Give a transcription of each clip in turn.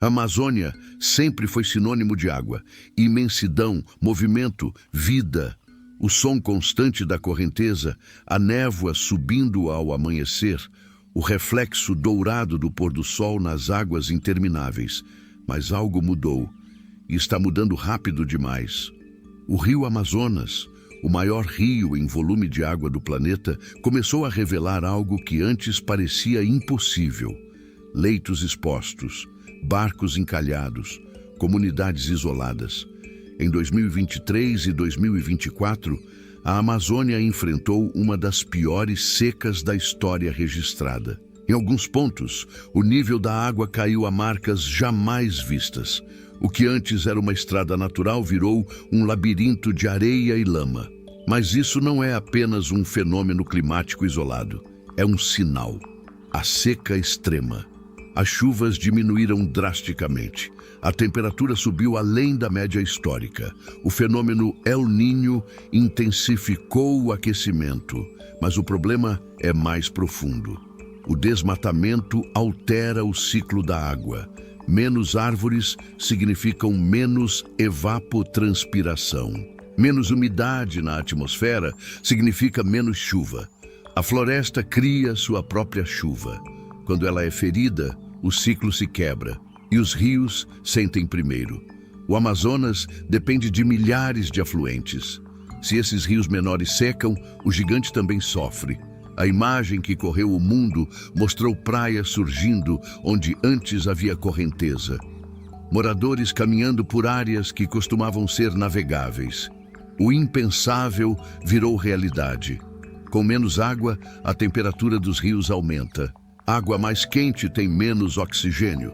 A Amazônia sempre foi sinônimo de água, imensidão, movimento, vida. O som constante da correnteza, a névoa subindo ao amanhecer, o reflexo dourado do pôr do sol nas águas intermináveis. Mas algo mudou, e está mudando rápido demais. O rio Amazonas, o maior rio em volume de água do planeta, começou a revelar algo que antes parecia impossível. Leitos expostos, barcos encalhados, comunidades isoladas. Em 2023 e 2024, a Amazônia enfrentou uma das piores secas da história registrada. Em alguns pontos, o nível da água caiu a marcas jamais vistas. O que antes era uma estrada natural virou um labirinto de areia e lama. Mas isso não é apenas um fenômeno climático isolado. É um sinal. A seca extrema. As chuvas diminuíram drasticamente. A temperatura subiu além da média histórica. O fenômeno El Niño intensificou o aquecimento, mas o problema é mais profundo. O desmatamento altera o ciclo da água. Menos árvores significam menos evapotranspiração. Menos umidade na atmosfera significa menos chuva. A floresta cria sua própria chuva. Quando ela é ferida, o ciclo se quebra e os rios sentem primeiro. O Amazonas depende de milhares de afluentes. Se esses rios menores secam, o gigante também sofre. A imagem que correu o mundo mostrou praias surgindo onde antes havia correnteza. Moradores caminhando por áreas que costumavam ser navegáveis. O impensável virou realidade. Com menos água, a temperatura dos rios aumenta. Água mais quente tem menos oxigênio.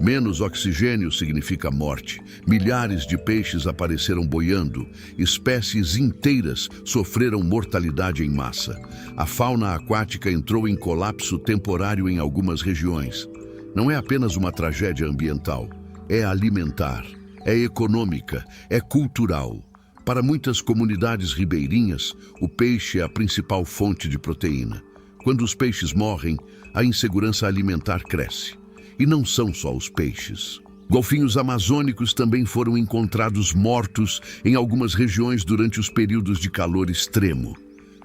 Menos oxigênio significa morte. Milhares de peixes apareceram boiando. Espécies inteiras sofreram mortalidade em massa. A fauna aquática entrou em colapso temporário em algumas regiões. Não é apenas uma tragédia ambiental. É alimentar, é econômica, é cultural. Para muitas comunidades ribeirinhas, o peixe é a principal fonte de proteína. Quando os peixes morrem, a insegurança alimentar cresce. E não são só os peixes. Golfinhos amazônicos também foram encontrados mortos em algumas regiões durante os períodos de calor extremo.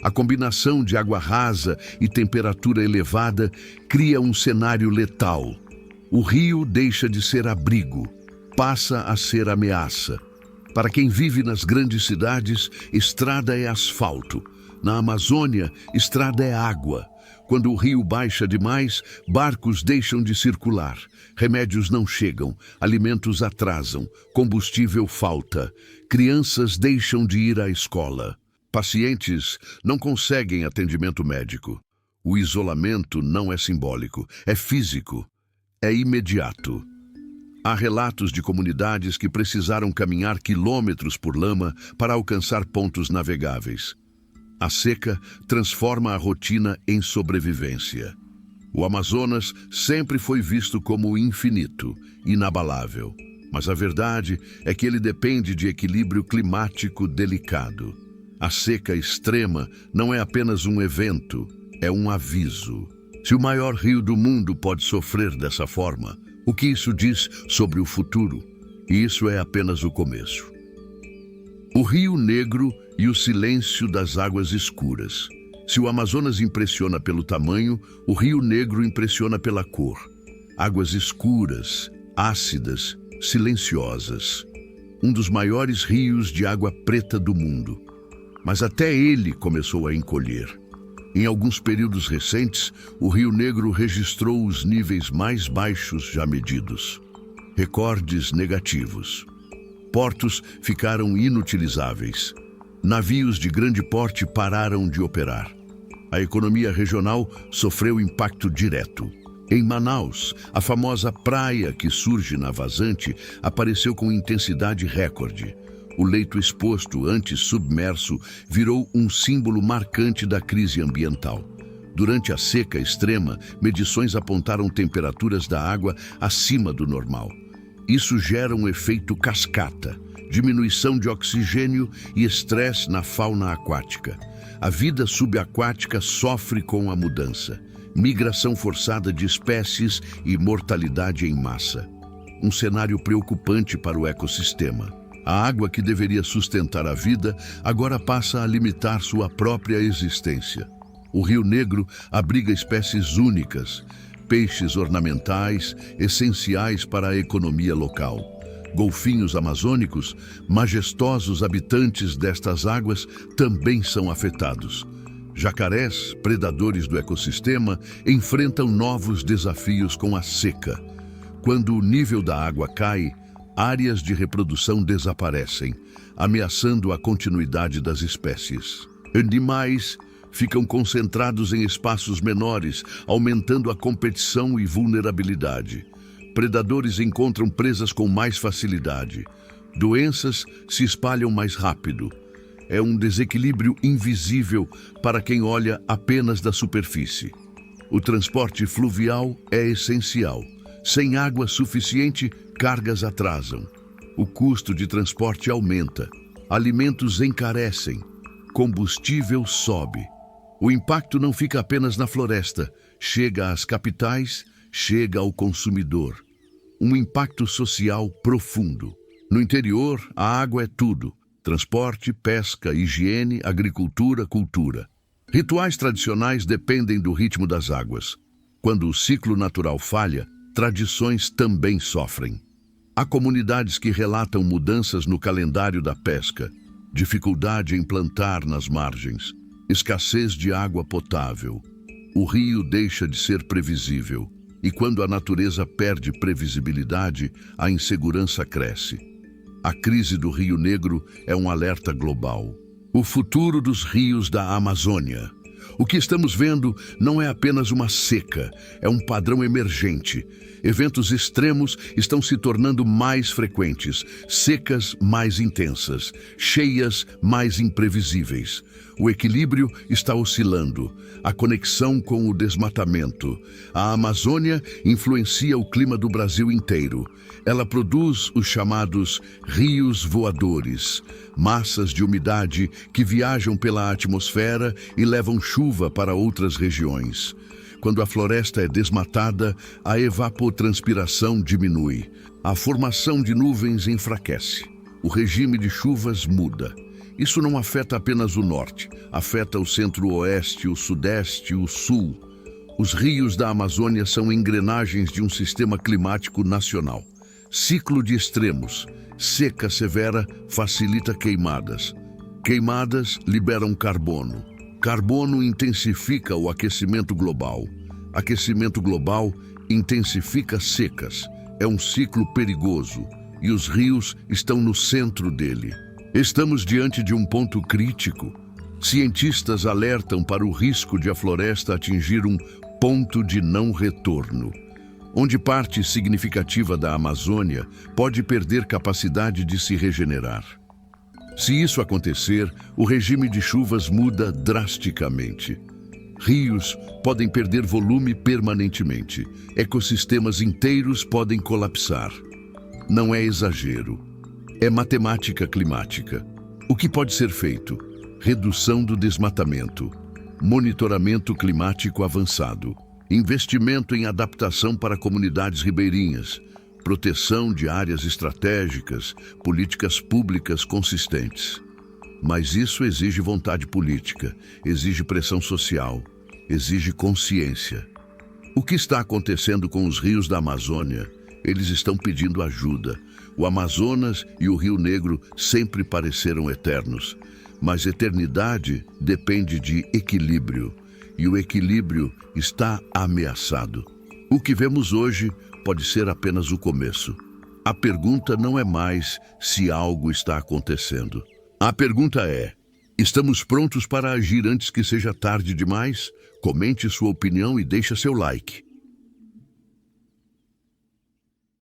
A combinação de água rasa e temperatura elevada cria um cenário letal. O rio deixa de ser abrigo, passa a ser ameaça. Para quem vive nas grandes cidades, estrada é asfalto. Na Amazônia, estrada é água. Quando o rio baixa demais, barcos deixam de circular. Remédios não chegam, alimentos atrasam, combustível falta. Crianças deixam de ir à escola. Pacientes não conseguem atendimento médico. O isolamento não é simbólico, é físico, é imediato. Há relatos de comunidades que precisaram caminhar quilômetros por lama para alcançar pontos navegáveis. A seca transforma a rotina em sobrevivência. O Amazonas sempre foi visto como infinito, inabalável. Mas a verdade é que ele depende de equilíbrio climático delicado. A seca extrema não é apenas um evento, é um aviso. Se o maior rio do mundo pode sofrer dessa forma, o que isso diz sobre o futuro? E isso é apenas o começo. O Rio Negro e o silêncio das águas escuras. Se o Amazonas impressiona pelo tamanho, o Rio Negro impressiona pela cor. Águas escuras, ácidas, silenciosas. Um dos maiores rios de água preta do mundo. Mas até ele começou a encolher. Em alguns períodos recentes, o Rio Negro registrou os níveis mais baixos já medidos. Recordes negativos. Portos ficaram inutilizáveis. Navios de grande porte pararam de operar. A economia regional sofreu impacto direto. Em Manaus, a famosa praia que surge na vazante apareceu com intensidade recorde. O leito exposto, antes submerso, virou um símbolo marcante da crise ambiental. Durante a seca extrema, medições apontaram temperaturas da água acima do normal. Isso gera um efeito cascata, diminuição de oxigênio e estresse na fauna aquática. A vida subaquática sofre com a mudança. Migração forçada de espécies e mortalidade em massa. um cenário preocupante para o ecossistema. A água que deveria sustentar a vida agora passa a limitar sua própria existência. O Rio Negro abriga espécies únicas, peixes ornamentais essenciais para a economia local. Golfinhos amazônicos, majestosos habitantes destas águas, também são afetados. Jacarés, predadores do ecossistema, enfrentam novos desafios com a seca. Quando o nível da água cai, áreas de reprodução desaparecem, ameaçando a continuidade das espécies. Animais ficam concentrados em espaços menores, aumentando a competição e vulnerabilidade. Predadores encontram presas com mais facilidade. Doenças se espalham mais rápido. É um desequilíbrio invisível para quem olha apenas da superfície. O transporte fluvial é essencial. Sem água suficiente, cargas atrasam. O custo de transporte aumenta. Alimentos encarecem. Combustível sobe. O impacto não fica apenas na floresta. Chega às capitais, chega ao consumidor. Um impacto social profundo. No interior, a água é tudo. Transporte, pesca, higiene, agricultura, cultura. Rituais tradicionais dependem do ritmo das águas. Quando o ciclo natural falha, tradições também sofrem. Há comunidades que relatam mudanças no calendário da pesca, dificuldade em plantar nas margens, escassez de água potável. O rio deixa de ser previsível, e quando a natureza perde previsibilidade, a insegurança cresce. A crise do Rio Negro é um alerta global. O futuro dos rios da Amazônia. O que estamos vendo não é apenas uma seca, é um padrão emergente. Eventos extremos estão se tornando mais frequentes, secas mais intensas, cheias mais imprevisíveis. O equilíbrio está oscilando, a conexão com o desmatamento. A Amazônia influencia o clima do Brasil inteiro. Ela produz os chamados rios voadores, massas de umidade que viajam pela atmosfera e levam chuva para outras regiões. Quando a floresta é desmatada, a evapotranspiração diminui. A formação de nuvens enfraquece. O regime de chuvas muda. Isso não afeta apenas o norte, afeta o centro-oeste, o sudeste e o sul. Os rios da Amazônia são engrenagens de um sistema climático nacional. Ciclo de extremos. Seca severa facilita queimadas. Queimadas liberam carbono. Carbono intensifica o aquecimento global. Aquecimento global intensifica secas. É um ciclo perigoso e os rios estão no centro dele. Estamos diante de um ponto crítico. Cientistas alertam para o risco de a floresta atingir um ponto de não retorno, onde parte significativa da Amazônia pode perder capacidade de se regenerar. Se isso acontecer, o regime de chuvas muda drasticamente. Rios podem perder volume permanentemente. Ecossistemas inteiros podem colapsar. Não é exagero. É matemática climática. O que pode ser feito? Redução do desmatamento, monitoramento climático avançado, investimento em adaptação para comunidades ribeirinhas, proteção de áreas estratégicas, políticas públicas consistentes. Mas isso exige vontade política, exige pressão social, exige consciência. O que está acontecendo com os rios da Amazônia? Eles estão pedindo ajuda. O Amazonas e o Rio Negro sempre pareceram eternos, mas eternidade depende de equilíbrio, e o equilíbrio está ameaçado. O que vemos hoje pode ser apenas o começo. A pergunta não é mais se algo está acontecendo. A pergunta é: estamos prontos para agir antes que seja tarde demais? Comente sua opinião e deixe seu like.